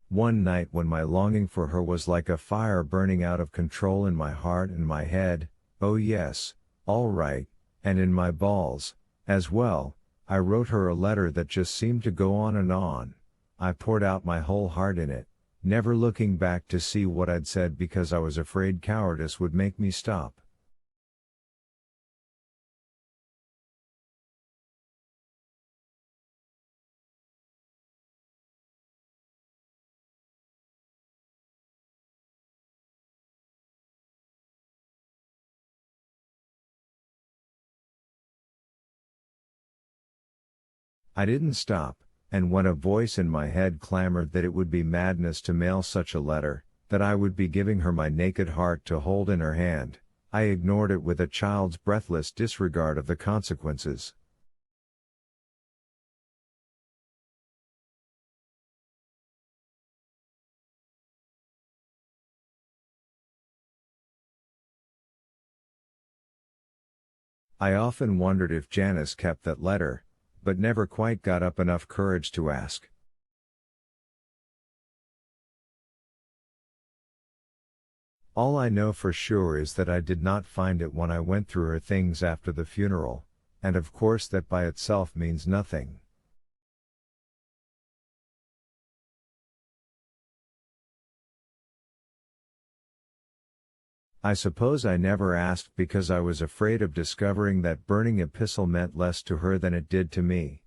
one night when my longing for her was like a fire burning out of control in my heart and my head, oh yes, all right, and in my balls, as well, I wrote her a letter that just seemed to go on and on. I poured out my whole heart in it, never looking back to see what I'd said because I was afraid cowardice would make me stop. I didn't stop, and when a voice in my head clamored that it would be madness to mail such a letter, that I would be giving her my naked heart to hold in her hand, I ignored it with a child's breathless disregard of the consequences. I often wondered if Janice kept that letter, but never quite got up enough courage to ask. All I know for sure is that I did not find it when I went through her things after the funeral, and of course that by itself means nothing. I suppose I never asked because I was afraid of discovering that burning epistle meant less to her than it did to me.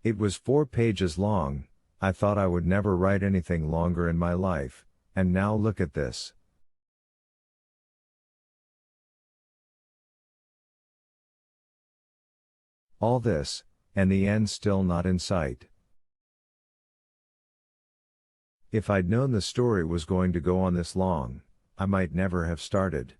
It was 4 pages long. I thought I would never write anything longer in my life, and now look at this. All this, and the end still not in sight. If I'd known the story was going to go on this long, I might never have started.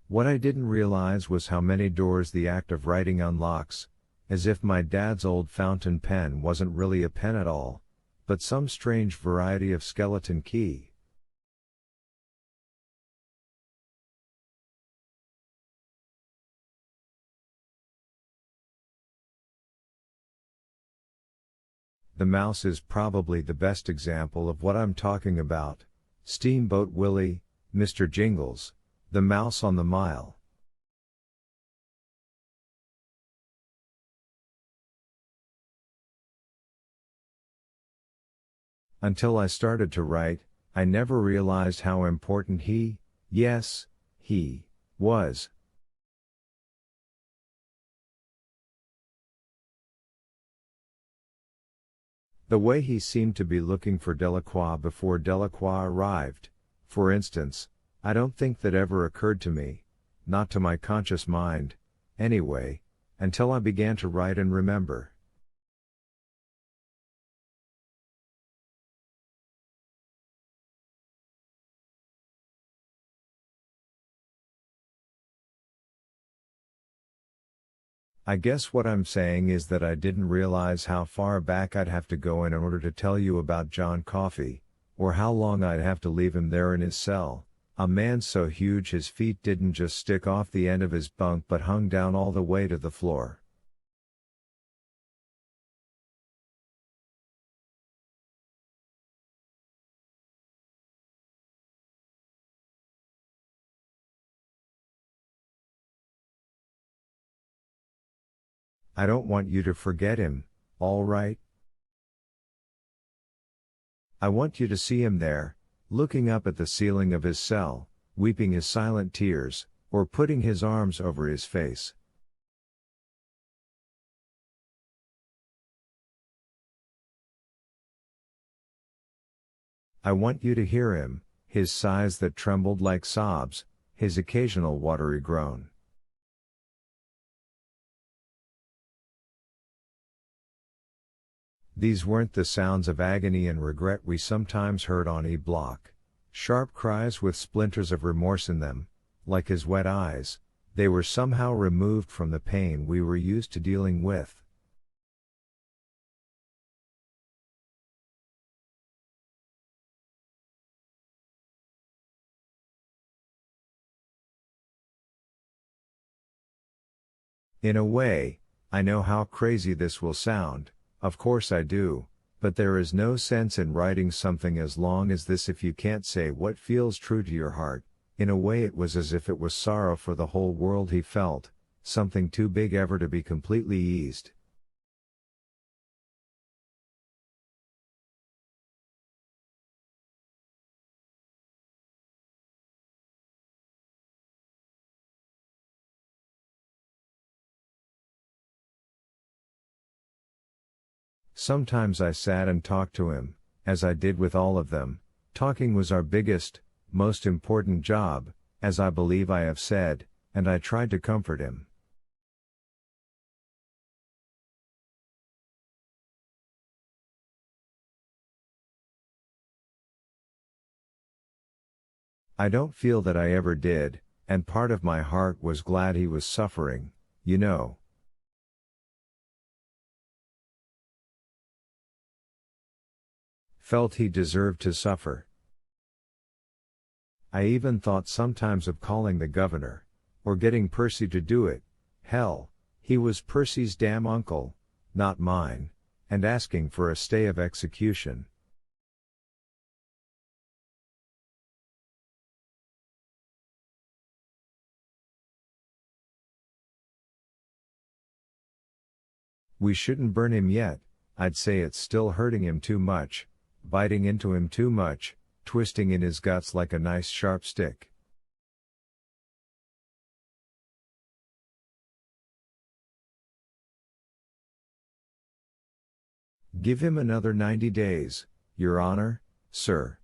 What I didn't realize was how many doors the act of writing unlocks, as if my dad's old fountain pen wasn't really a pen at all, but some strange variety of skeleton key. The mouse is probably the best example of what I'm talking about. Steamboat Willie, Mr. Jingles, the mouse on the mile. Until I started to write, I never realized how important he, yes, he, was. The way he seemed to be looking for Delacroix before Delacroix arrived, for instance, I don't think that ever occurred to me, not to my conscious mind, anyway, until I began to write and remember. I guess what I'm saying is that I didn't realize how far back I'd have to go in order to tell you about John Coffey, or how long I'd have to leave him there in his cell, a man so huge his feet didn't just stick off the end of his bunk but hung down all the way to the floor. I don't want you to forget him, all right? I want you to see him there, looking up at the ceiling of his cell, weeping his silent tears, or putting his arms over his face. I want you to hear him, his sighs that trembled like sobs, his occasional watery groan. These weren't the sounds of agony and regret we sometimes heard on E Block. Sharp cries with splinters of remorse in them, like his wet eyes, they were somehow removed from the pain we were used to dealing with. In a way, I know how crazy this will sound, of course I do, but there is no sense in writing something as long as this if you can't say what feels true to your heart. In a way it was as if it was sorrow for the whole world he felt, something too big ever to be completely eased. Sometimes I sat and talked to him, as I did with all of them. Talking was our biggest, most important job, as I believe I have said, and I tried to comfort him. I don't feel that I ever did, and part of my heart was glad he was suffering, you know. Felt he deserved to suffer. I even thought sometimes of calling the governor, or getting Percy to do it. Hell, he was Percy's damn uncle, not mine, and asking for a stay of execution. We shouldn't burn him yet, I'd say it's still hurting him too much, biting into him too much, twisting in his guts like a nice sharp stick. Give him another 90 days, Your Honor, sir.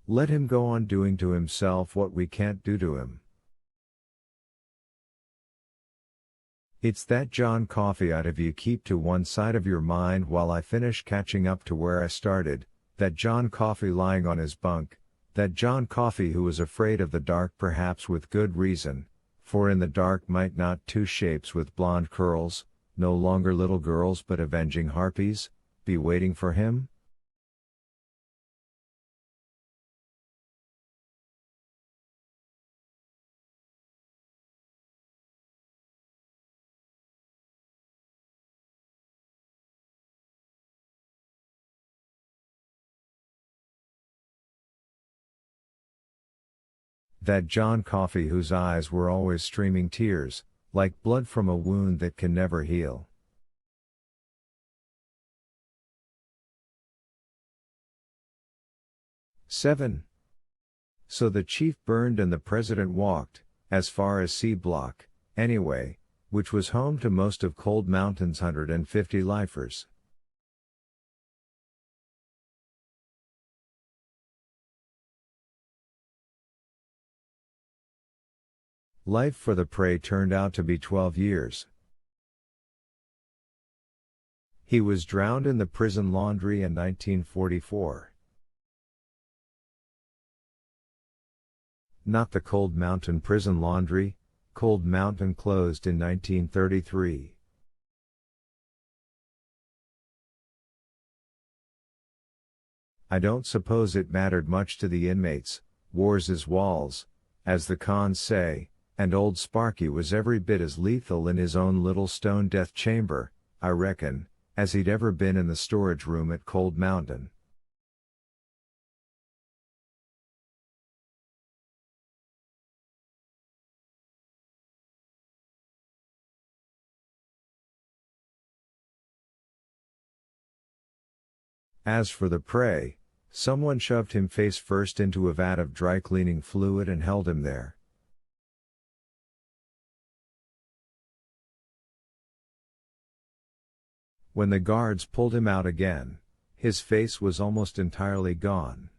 Let him go on doing to himself what we can't do to him. It's that John Coffey out of you keep to one side of your mind while I finish catching up to where I started, that John Coffey lying on his bunk, that John Coffey who was afraid of the dark perhaps with good reason, for in the dark might not two shapes with blonde curls, no longer little girls but avenging harpies, be waiting for him? That John Coffey whose eyes were always streaming tears, like blood from a wound that can never heal. Seven. So the chief burned and the president walked, as far as C Block, anyway, which was home to most of Cold Mountain's 150 lifers. Life for the prey turned out to be 12 years. He was drowned in the prison laundry in 1944. Not the Cold Mountain prison laundry, Cold Mountain closed in 1933. I don't suppose it mattered much to the inmates, war's his walls, as the cons say, and old Sparky was every bit as lethal in his own little stone death chamber, I reckon, as he'd ever been in the storage room at Cold Mountain. As for the prey, someone shoved him face first into a vat of dry cleaning fluid and held him there. When the guards pulled him out again, his face was almost entirely gone.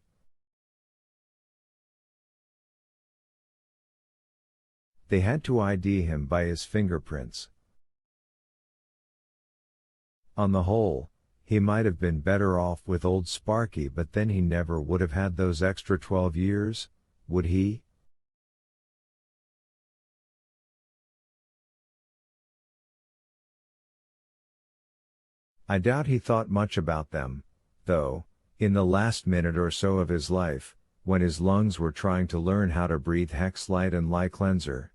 They had to ID him by his fingerprints. On the whole, he might have been better off with old Sparky, but then he never would have had those extra 12 years, would he? I doubt he thought much about them, though, in the last minute or so of his life, when his lungs were trying to learn how to breathe Hex Light and Lye Cleanser.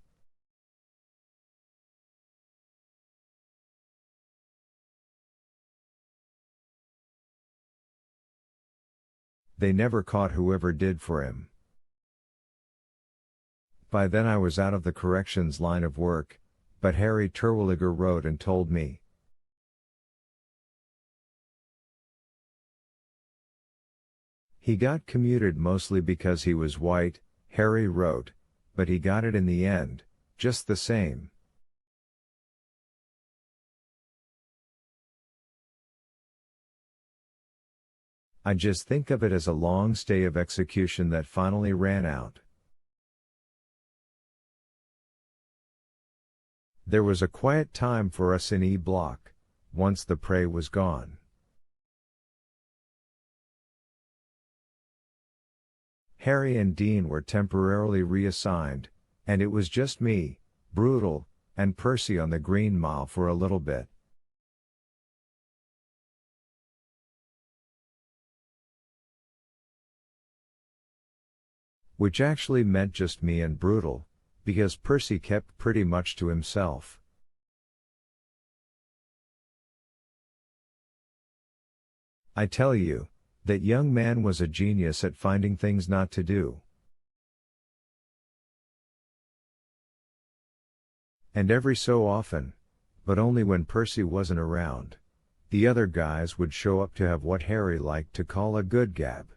They never caught whoever did for him. By then I was out of the corrections line of work, but Harry Terwilliger wrote and told me. He got commuted mostly because he was white, Harry wrote, but he got it in the end, just the same. I just think of it as a long stay of execution that finally ran out. There was a quiet time for us in E Block, once the prey was gone. Harry and Dean were temporarily reassigned, and it was just me, Brutal, and Percy on the Green Mile for a little bit. Which actually meant just me and Brutal, because Percy kept pretty much to himself. I tell you, that young man was a genius at finding things not to do. And every so often, but only when Percy wasn't around, the other guys would show up to have what Harry liked to call a good gab.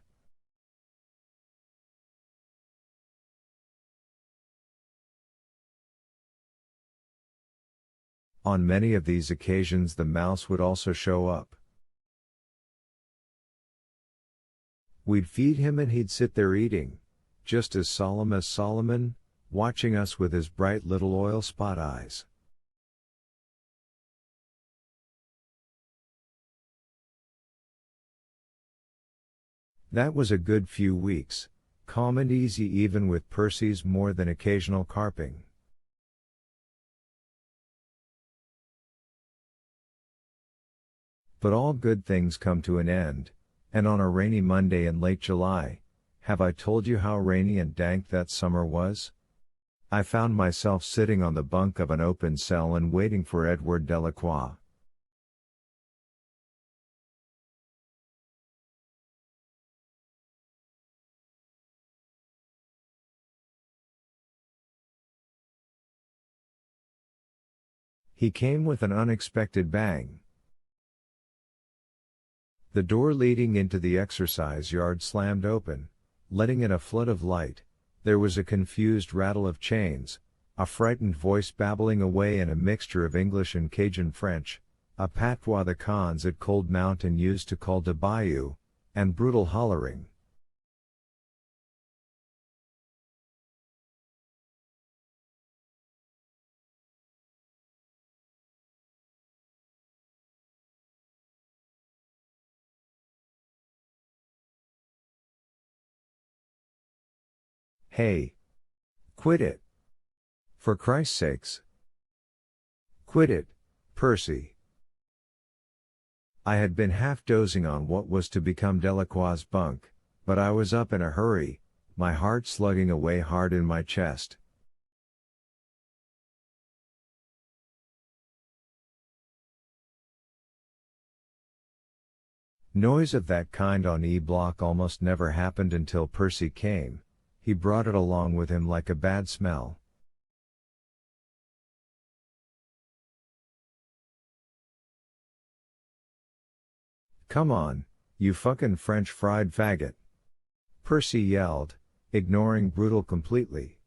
On many of these occasions the mouse would also show up. We'd feed him and he'd sit there eating, just as solemn as Solomon, watching us with his bright little oil spot eyes. That was a good few weeks, calm and easy even with Percy's more than occasional carping. But all good things come to an end, and on a rainy Monday in late July, have I told you how rainy and dank that summer was? I found myself sitting on the bunk of an open cell and waiting for Edward Delacroix. He came with an unexpected bang. The door leading into the exercise yard slammed open, letting in a flood of light. There was a confused rattle of chains, a frightened voice babbling away in a mixture of English and Cajun French, a patois the cons at Cold Mountain used to call de bayou, and Brutal hollering. Hey! Quit it! For Christ's sakes! Quit it, Percy! I had been half dozing on what was to become Delacroix's bunk, but I was up in a hurry, my heart slugging away hard in my chest. Noise of that kind on E Block almost never happened until Percy came. He brought it along with him like a bad smell. Come on, you fucking French fried faggot! Percy yelled, ignoring Brutal completely.